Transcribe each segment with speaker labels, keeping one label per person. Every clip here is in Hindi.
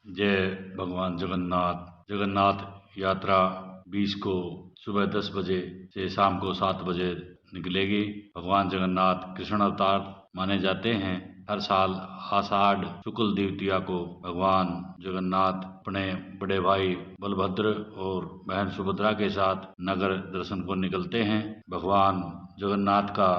Speaker 1: जय भगवान जगन्नाथ। जगन्नाथ यात्रा 20 को सुबह 10 बजे से शाम को 7 बजे निकलेगी। भगवान जगन्नाथ कृष्ण अवतार माने जाते हैं। हर साल आषाढ़ शुक्ल द्वितीया को भगवान जगन्नाथ अपने बड़े भाई बलभद्र और बहन सुभद्रा के साथ नगर दर्शन को निकलते हैं। भगवान जगन्नाथ का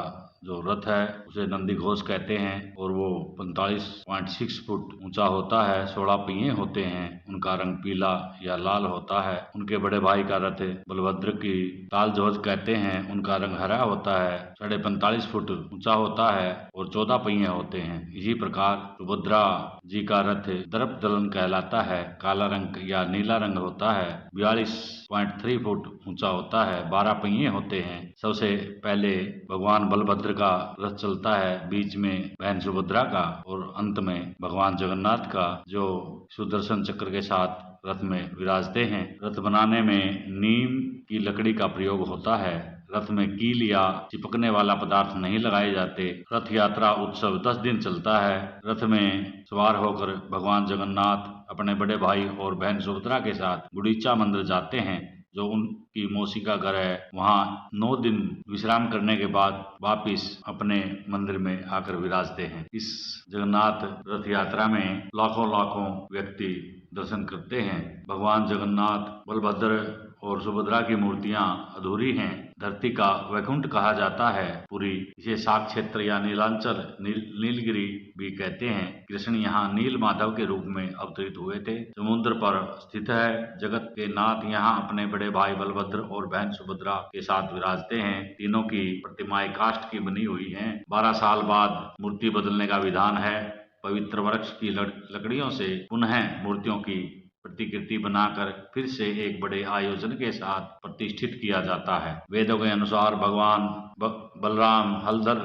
Speaker 1: जो रथ है उसे नंदी घोष कहते हैं और वो 45.6 फुट ऊंचा होता है। 16 पहिए होते हैं। उनका रंग पीला या लाल होता है। उनके बड़े भाई का रथ बलभद्र की ताल ध्वज कहते हैं। उनका रंग हरा होता है। 45.5 फुट ऊंचा होता है और 14 पहिए होते हैं। इसी प्रकार सुभद्रा जी का रथ दर्प दलन कहलाता है। काला रंग या नीला रंग होता है। 42.3 फुट ऊंचा होता है। 12 पहिए होते हैं। सबसे पहले भगवान बलभद्र का रथ चलता है, बीच में बहन सुभद्रा का और अंत में भगवान जगन्नाथ का, जो सुदर्शन चक्र के साथ रथ में विराजते हैं। रथ बनाने में नीम की लकड़ी का प्रयोग होता है। रथ में कील या चिपकने वाला पदार्थ नहीं लगाए जाते। रथ यात्रा उत्सव 10 दिन चलता है। रथ में सवार होकर भगवान जगन्नाथ अपने बड़े भाई और बहन सुभद्रा के साथ गुड़ीचा मंदिर जाते हैं, जो उनकी मौसी का घर है। वहाँ 9 दिन विश्राम करने के बाद वापिस अपने मंदिर में आकर विराजते हैं। इस जगन्नाथ रथ यात्रा में लाखों व्यक्ति दर्शन करते हैं। भगवान जगन्नाथ, बलभद्र और सुभद्रा की मूर्तियां अधूरी हैं। धरती का वैकुंठ कहा जाता है पूरी। इसे शाक क्षेत्र या नीलांचल, नीलगिरी भी कहते हैं। कृष्ण यहाँ नील माधव के रूप में अवतरित हुए थे। समुद्र पर स्थित है। जगत के नाथ यहाँ अपने बड़े भाई बलभद्र और बहन सुभद्रा के साथ विराजते हैं। तीनों की प्रतिमाएं काष्ठ की बनी हुई हैं। 12 साल बाद मूर्ति बदलने का विधान है। पवित्र वृक्ष की लकड़ियों से पुनः मूर्तियों की प्रतिकृति बनाकर फिर से एक बड़े आयोजन के साथ प्रतिष्ठित किया जाता है। वेदों के अनुसार भगवान बलराम हलधर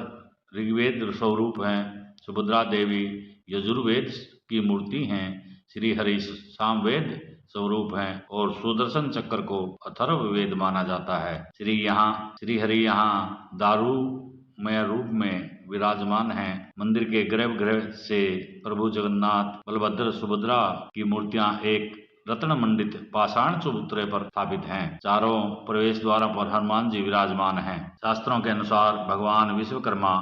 Speaker 1: ऋग्वेद स्वरूप हैं। सुभद्रा देवी यजुर्वेद की मूर्ति हैं। श्री हरि सामवेद स्वरूप हैं और सुदर्शन चक्र को अथर्ववेद माना जाता है। श्री हरि यहाँ दारुमय रूप में विराजमान हैं। मंदिर के गर्भगृह से प्रभु जगन्नाथ, बलभद्र, सुभद्रा की मूर्तियां एक रत्न मंडित पाषाण चबूतरे पर स्थापित हैं। चारों प्रवेश द्वारों पर हनुमान जी विराजमान हैं। शास्त्रों के अनुसार भगवान विश्वकर्मा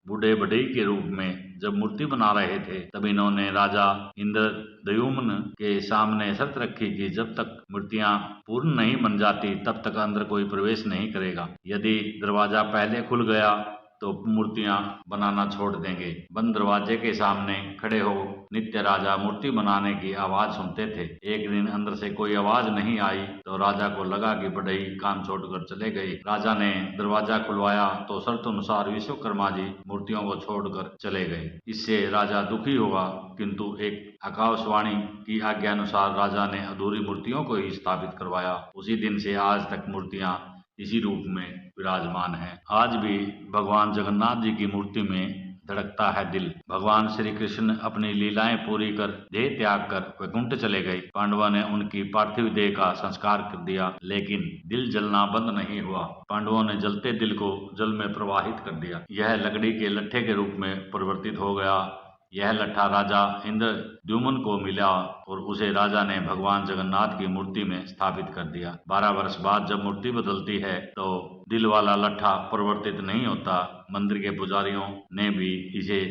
Speaker 1: बूढ़े बढ़ई के रूप में जब मूर्ति बना रहे थे, तब इन्होंने राजा इंद्रद्युम्न के सामने शर्त रखी कि जब तक मूर्तियां पूर्ण नहीं बन जाती तब तक अंदर कोई प्रवेश नहीं करेगा। यदि दरवाजा पहले खुल गया तो मूर्तियां बनाना छोड़ देंगे। बंद दरवाजे के सामने खड़े हो नित्य राजा मूर्ति बनाने की आवाज सुनते थे। एक दिन अंदर से कोई आवाज नहीं आई तो राजा को लगा कि बढ़ई काम छोड़कर चले गए। राजा ने दरवाजा खुलवाया तो शर्त अनुसार विश्वकर्मा जी मूर्तियों को छोड़कर चले गए। इससे राजा दुखी हुआ, किंतु एक आकाशवाणी की आज्ञा अनुसार राजा ने अधूरी मूर्तियों को ही स्थापित करवाया। उसी दिन से आज तक मूर्तियां इसी रूप में विराजमान है। आज भी भगवान जगन्नाथ जी की मूर्ति में धड़कता है दिल। भगवान श्री कृष्ण अपनी लीलाएं पूरी कर देह त्याग कर वैकुंठ चले गए। पांडवों ने उनकी पार्थिव देह का संस्कार कर दिया, लेकिन दिल जलना बंद नहीं हुआ। पांडवों ने जलते दिल को जल में प्रवाहित कर दिया। यह लकड़ी के लट्ठे के रूप में परिवर्तित हो गया। यह लट्ठा राजा इंद्रद्युम्न को मिला और उसे राजा ने भगवान जगन्नाथ की मूर्ति में स्थापित कर दिया। 12 वर्ष बाद जब मूर्ति बदलती है तो दिल वाला लट्ठा परिवर्तित नहीं होता। मंदिर के पुजारियों ने भी इसे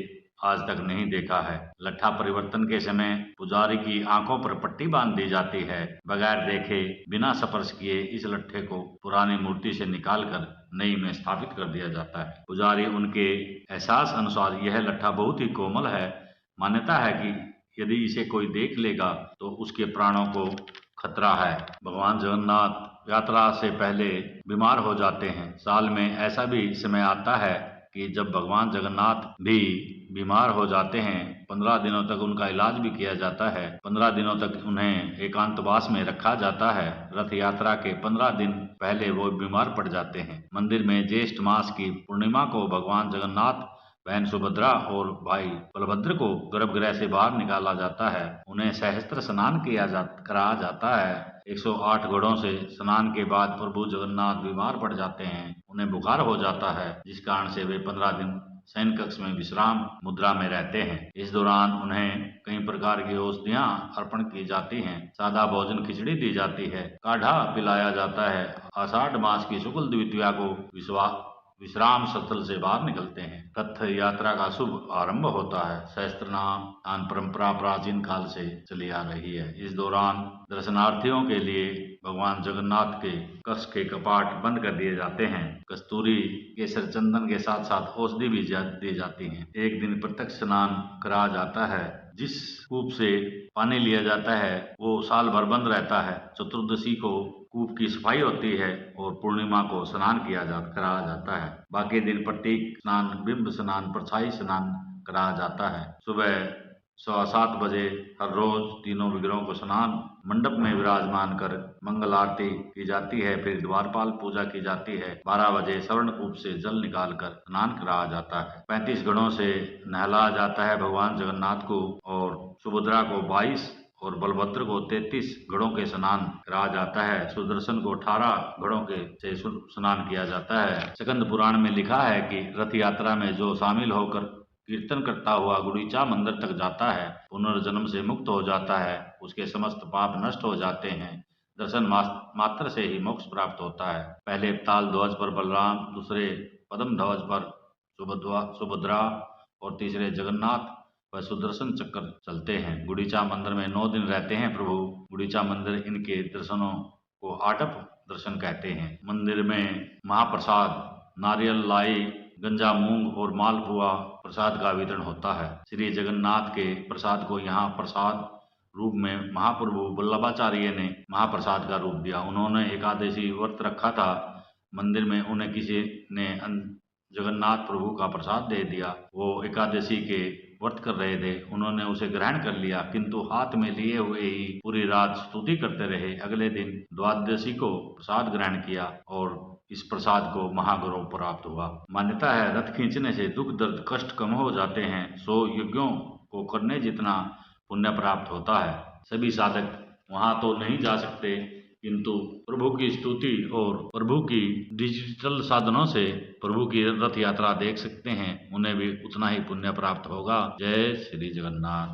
Speaker 1: आज तक नहीं देखा है। लट्ठा परिवर्तन के समय पुजारी की आंखों पर पट्टी बांध दी जाती है। बगैर देखे, बिना स्पर्श किए इस लट्ठे को पुरानी मूर्ति से निकालकर नई में स्थापित कर दिया जाता है। पुजारी उनके एहसास अनुसार यह लट्ठा बहुत ही कोमल है। मान्यता है कि यदि इसे कोई देख लेगा तो उसके प्राणों को खतरा है। भगवान जगन्नाथ यात्रा से पहले बीमार हो जाते हैं। साल में ऐसा भी समय आता है कि जब भगवान जगन्नाथ भी बीमार हो जाते हैं। 15 दिनों तक उनका इलाज भी किया जाता है। 15 दिनों तक उन्हें एकांतवास में रखा जाता है। रथ यात्रा के 15 दिन पहले वो बीमार पड़ जाते हैं। मंदिर में ज्येष्ठ मास की पूर्णिमा को भगवान जगन्नाथ, बहन सुभद्रा और भाई बलभद्र को गर्भगृह से बाहर निकाला जाता है। उन्हें सहस्त्र स्नान कराया जाता है। 108 घोड़ों से स्नान के बाद प्रभु जगन्नाथ बीमार पड़ जाते हैं। उन्हें बुखार हो जाता है, जिस कारण से वे 15 दिन शयन कक्ष में विश्राम मुद्रा में रहते हैं। इस दौरान उन्हें कई प्रकार की औषधियां अर्पण की जाती हैं। सादा भोजन खिचड़ी दी जाती है, काढ़ा पिलाया जाता है। आषाढ़ मास की शुक्ल द्वितीया को विश्राम स्थल से बाहर निकलते हैं। रथ यात्रा का शुभ आरंभ होता है। सहस्त्रनाम परंपरा प्राचीन काल से चली आ रही है। इस दौरान दर्शनार्थियों के लिए भगवान जगन्नाथ के कक्ष के कपाट बंद कर दिए जाते हैं। कस्तूरी केसर चंदन के साथ साथ औषधि भी दी जाती है। एक दिन प्रत्यक्ष स्नान कराया जाता है। जिस कूप से पानी लिया जाता है वो साल भर बंद रहता है। चतुर्दशी को कूप की सफाई होती है और पूर्णिमा को स्नान कराया जाता है। बाकी दिन प्रतीक स्नान, बिंब स्नान, परछाई स्नान कराया जाता है। सुबह 7:15 बजे हर रोज तीनों विग्रहों को स्नान मंडप में विराजमान कर मंगल आरती की जाती है। फिर द्वारपाल पूजा की जाती है। 12 बजे स्वर्ण कूप से जल निकाल कर स्नान कराया जाता है। 35 घड़ों से नहलाया जाता है भगवान जगन्नाथ को, और सुभद्रा को 22 और बलभद्र को 33 घड़ों के स्नान कराया जाता है। सुदर्शन को 18 घड़ों के से स्नान किया जाता है। स्कंद पुराण में लिखा है कि रथ यात्रा में जो शामिल होकर कीर्तन करता हुआ गुड़ीचा मंदिर तक जाता है, पुनर्जन्म से मुक्त हो जाता है। उसके समस्त पाप नष्ट हो जाते हैं। दर्शन मात्र से ही मोक्ष प्राप्त होता है। पहले ताल ध्वज पर बलराम, दूसरे पद्म ध्वज पर सुभद्रा और तीसरे जगन्नाथ व सुदर्शन चक्र चलते हैं। गुड़ीचा मंदिर में 9 दिन रहते हैं प्रभु। गुड़ीचा मंदिर इनके दर्शनों को आटप दर्शन कहते हैं। मंदिर में महाप्रसाद नारियल, लाई, गंजा, मूंग और मालपुआ प्रसाद का वितरण होता है। श्री जगन्नाथ के प्रसाद को यहाँ प्रसाद रूप में महाप्रभु वल्लभाचार्य ने महाप्रसाद का रूप दिया। उन्होंने एकादशी व्रत रखा था। मंदिर में उन्हें किसी ने जगन्नाथ प्रभु का प्रसाद दे दिया। वो एकादशी के व्रत कर रहे थे। उन्होंने उसे ग्रहण कर लिया, किंतु हाथ में लिए हुए ही पूरी रात स्तुति करते रहे। अगले दिन द्वादशी को प्रसाद ग्रहण किया और इस प्रसाद को महागौरव प्राप्त हुआ। मान्यता है रथ खींचने से दुख दर्द कष्ट कम हो जाते हैं। 100 यज्ञों को करने जितना पुण्य प्राप्त होता है। सभी साधक वहां तो नहीं जा सकते, किंतु प्रभु की स्तुति और प्रभु की डिजिटल साधनों से प्रभु की रथ यात्रा देख सकते हैं। उन्हें भी उतना ही पुण्य प्राप्त होगा। जय श्री जगन्नाथ।